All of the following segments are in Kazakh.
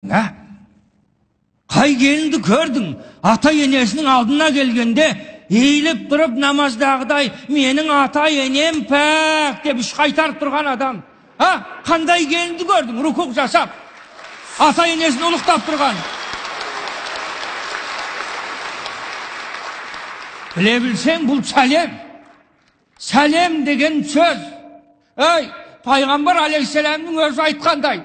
Ne? Kay gelindi gördün, ata enesinin aldına gelgende eğilip durup namazdağıday menin ata enem pek demiş kaytarıp durgan adam. Ha? Kanday gelindi gördün, rukuk jasap. Ata enesini uluktap durgan. Bile bilsen bu salem. Salem degen söz. Ey, Peygamber aleyhisselamın özü aytkanday.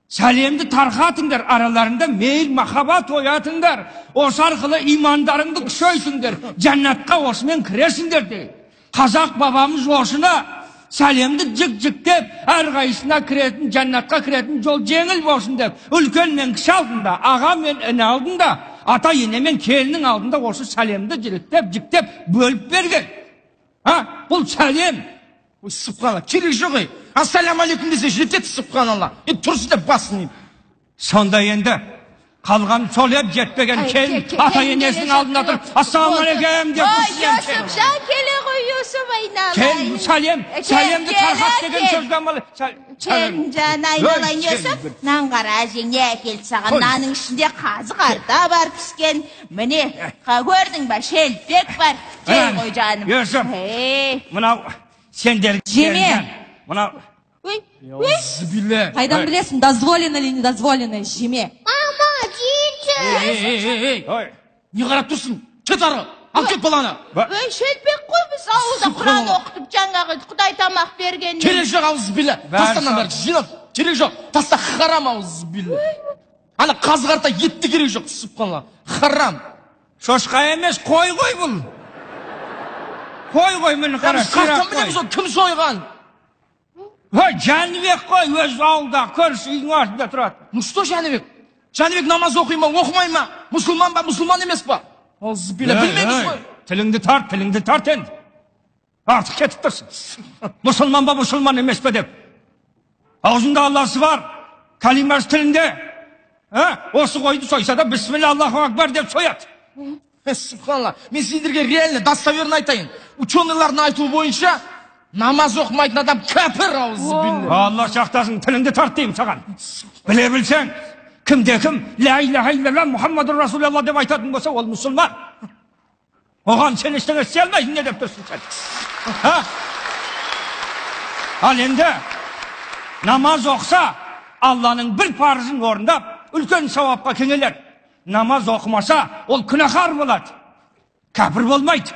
Salemdi tarqatınlar, aralarında meyil mahabat oyatınlar. Osu arqılı imandarındı küşöysünler. Cennetқа osымен kiresinler dey. Kazak babamız osuna salemdi cık dep, her kayısına kiretin, cennetқа kiretin yol jеңil bolsun dep. Ülken men kişi aldında, ağa men ene aldında, ata yene men kelinin aldında osu salemdi cık dep bölüp bergen. Ha, bu salem. Subhanallah, керек жоқ ей. Ассаламу алейкум десе жетеді, subhanallah. Тұрсы деп басын. Sonda endi kalgan sol hep jetpegen kelin ata enesinin aldında durup assalamu aleykum dep. Yusuf'dan kele koy Yusuf aynalayın. Kel salemdi tarqat degen sözden balı. Can aynalayın Yusuf. Nan qarajın ne keldi sağın, nanın içinde kazı qarda var pişken. Mine, gördün ba, şelpek var. Gel koy canım. Yusuf, mına sen der. Жеме. Mına. Зібілі. Қайдан білесің, дозволено или не дозволено, жеме. Mama, Ей, не қарап тұрсың? Кет ары, ал кет баланы. şelpek koy biz ауылда Kur'an okutup жаңағы Құдай тамақ берген. Керек жоқ ауыз білі. Тастанан бәрі жинап. Керек жоқ. Таста харам ауыз білі. Ана қазғарта етті керек жоқ, subhanallah. Харам. Şoşqa emes, koy бұл. Koy mені qara. Қартан білеміз ол, кім сойған? Жәнібек қой, өз ауылда, көрші үйдің артында тұрады. Ну что Жәнібек? Жәнібек намаз оқи ма, оқымай ма? Мұсылман ба, мұсылман емес па? Ауыз білі, білмейміз ғой. Тіліңді тарт енді. Артық кетіп тұрсың. Мұсылман ба, мұсылман емес пе деп. Аузында Алласы бар, калимасы тілінде. Осы қойды сойса да, бисмилля Аллаху акбар деп сояды. Subhanallah, мен сендерге реально достоверно айтайын. Ученыйлардың айтуы бойынша намаз оқымайтын адам кәпір, ауызы білді. Allah сақтасын, тіліңді тарт деймін саған. Біле білсең, кім ла илаха илlallah Muhammadur Rasulullah деп айтатын болса, ол мұсылман. Оған сен ештеңе істей алмайсың, не деп тұрсың сен? Ал енді намаз оқса, Алланың бір парызын орындап, үлкен сауапқа кенелер. Namaz okumasa ol günahkar болады. Kafir olmaydı.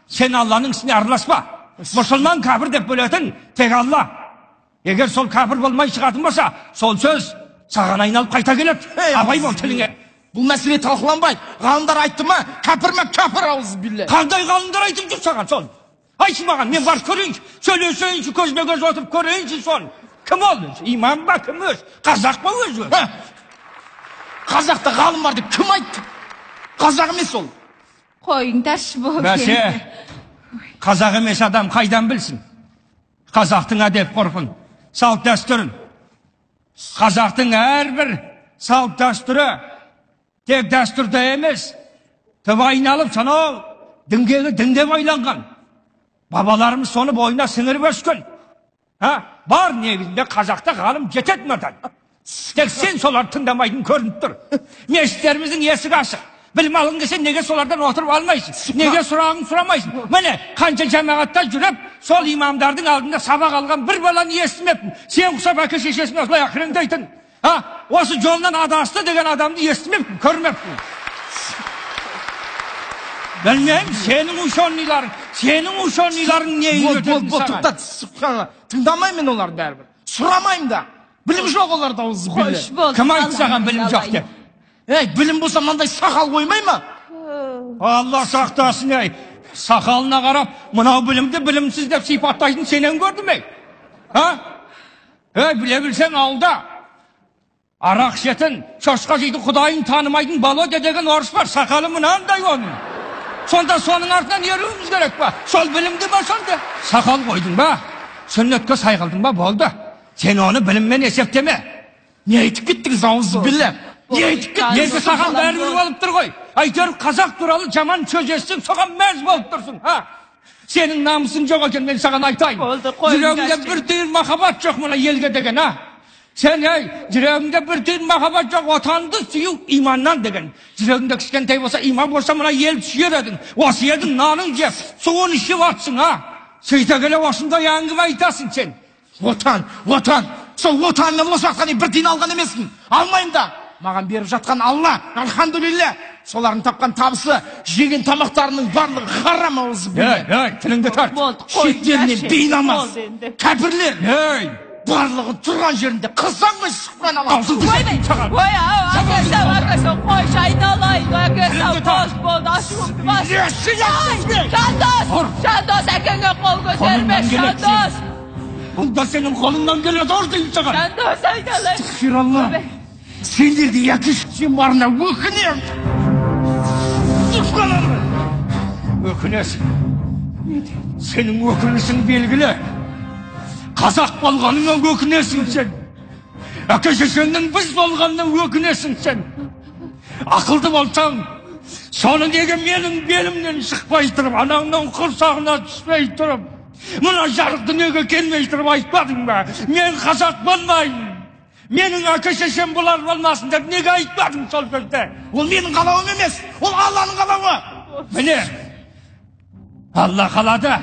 Sen Allah'ın ismini arlaşma. Müslüman kafir dep böletin tek Allah. Eğer sol kafir olmayı çıkartın bolsa, sol söz sağan aynalıp kayta gelir. Abay bol tiline. Bu mesele talkılanbaydı. Ғалымдар айтты ма? Kafir mi? Kafir, auzu billah. Qanday ғалымдар айтып жүр саған сол? Айтшы маған, мен бар көрейінші, сөйлесейінші, көзбе көз отырып көрейінші сол. Кім ол? İmam ба, кім өз? Қазақ па өзі? Қазақта ғалым бар деп кім айтты? Қазақ емес ол. Қойыңдаршы бұл. Бәсе, қазақ емес адам қайдан білсін? Қазақтың әдеп ғұрпын, салт дәстүрін. Қазақтың әрбір салт дәстүрі тек дәстүрде емес, түбі айналып санау дінге байланған. Бабаларымыз соны бойына сіңіріп өскен. Бар негізінде қазақта ғалым жететмеді. Tek sen solar tındamaydın görünüp dur. Meşitlerimizin esigi açık. Bilim alın desen nege solardan oturup almaysın. Nege sorağını soramaysın. Mene kanca cemaatта жүріп, sol imamdardın aldığında sabah algan bir balanı estimeptim. Sen kısa bakı şeşesini asla yakırında aytın. Osu yoldan adastı degen adamdı estimeptim, körmeptim. Bilmeyim, senin uşonliların neyi ötedin sana? Tutat, subhanallah. Tındamayım ben onları bərber. Сұрамайым да. Білім жоқ оларда, ауызы білі. Кім айтты саған білім жоқ деп? Білім болса мынандай сақал қоймай ма? Allah сақтасын, сақалына қарап, мынау білімді білімсіз деп сипаттайтын сенен көрдім ей? Біле білсең ауылда арақ ішетін, шошқа жейді, құдайын танымайтын Володя деген орыс бар, сақалы мынандай оның. Сонда соның артынан еруіміз керек па? Сол білімді ба сонда? Сақал қойдың ба? Сүннетке сай қылдың ба? Болды. Sen onu bilimmen esepteme. Ne aytıp gittiniz, auzu billah? Ne aytıp gittiniz? Енді саған бәрі біліп алып тұр ғой. Айтер қазақ туралы жаман сөз естісең, соған мәз болып тұрсың. Senin намысың жоқ екен, мен саған айтайын. Жүрегіңде бір түйір махаббат жоқ мына елге деген, Sen yüreğinde bir tüyün mahabat yok, vatandı suyu imandan degen. Yüreğinde kişkentay olsa, iman olsa buna yel tüşüyer edin. Vası yedin, nanın yep, soğun işi varsın ha. Seyte gele başında yangıma aytasın sen. Vatan. Сол отанын алып жатқан бір тиын алған емеспін. Алмаймын да. Маған беріп жатқан Алла, алхамдулилля. Солардың тапқан табысы, жеген тамақтарының барлығы харам ауызы біле. Тіліңді тарт. Шеттерінен бейнамаз. Кәпірлер. Барлығы тұрған жерінде қылсаңмай шыққан алады. Koy arkadaşlar koy şaydalayın arkadaşlar bol aşkım bas. Şandos ekenge kol gösterme Şandos. Bunda senin kolundan geliyor doğru değil sana. Şandos şaydalayın. Estağfirullah. Сендерді yakışıkçı барына өкінем. Өкінесің. Senin өкінісің белгілі. Қазақ болғаныңа өкінесің sen. Әке-шешеңнің біз болғанына өкінесің sen. Ақылды болсаң, соны неге менің белімнен шықпай тұрып, анаңның құрсағына түспей тұрып, мына жарық дүниеге келмей тұрып айтпадың ба? Мен қазақ болмайын. Менің әке-шешем болар болмасын деп неге айтпадың сол кезде? Ол менің қалауым емес, ол Алланың қалауы. Міне, Алла қалады.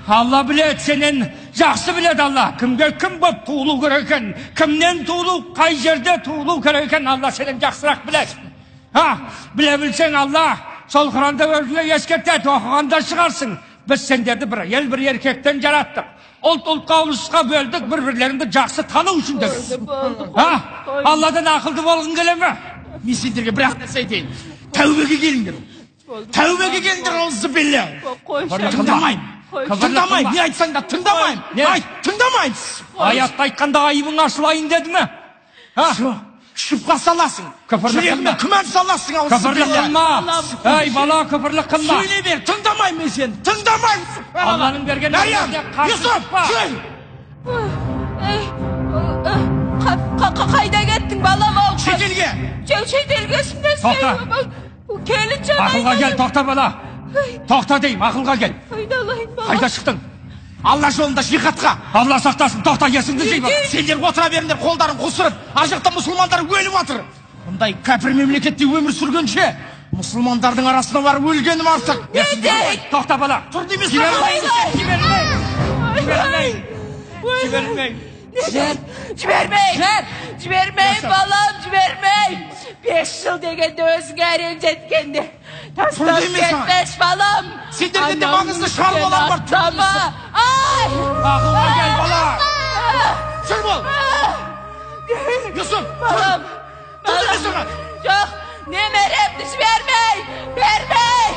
Алла біледі, сенен жақсы біледі Алла. Кімге кім болып туылу керек екен, кімнен туылу, қай жерде туылу керек екен, Алла сенен жақсырақ біледі. Біле білсең Алла, сол Құранда өзіне ескертеді, оқығанда шығарсың. Біз сендерді бір ел бір еркектен жараттық. Ұлт-ұлтқа ұлысқа бөлдік, бір-бірлеріңді жақсы тану үшін деп. Алладан ақылды болғың келе ме? Мен сендерге бір ақ нәрсе айтайын. Тәубеге келіңдер. Тәубеге келіңдер, ауызы белі. Тыңдамайым. Не айтсаң да тыңдамайым. Тыңдамайым. Аятты айтқанда айыбың ашылайын деді ме? Шүпқа саласың. Жүрегіме күмән саласың, ауызы белі. Күпірлік қылма. Ей бала, күпірлік қылма. Сөйле бер, тыңдамайым мен сені. Тыңдамайым. Алланың берген Юсуп, сөйл. Қайда кеттің балам ау? Шетелге. Шетелгесінде Тоқта. Келінше Ақылға кел, тоқта бала. Тоқта дейм, ақылға кел. Айдалайын балам. Қайда шықтың? Алла жолында жихадқа. Алла сақтасын, тоқта есіңді жей бар. Сендер отыра беріңдер, қолдарын қосырып, ар жақта мұсылмандар өліп жатыр. Мұндай кәпір мемлекетте өмір сүргенше, мұсылмандардың арасына барып өлгенім артық. Тоқта бала. Тұр демес. Жібермей балам, жібермей. 5 yıl degende özgür жеткенде. Тастап кетпеш балам. Сендерден де маңызды шаруалар бар. Ay! Ақылға кел бала. Жүр бол. Юсуп, Балам. Жоқ, немеремді жібермей. Бермей.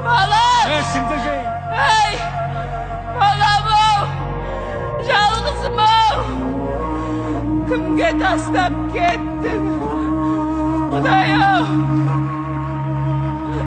Балам. Есіңді жей. Ay! Balam ol. Жалғызым ol. Kimге tastap kettin? Құдай ol.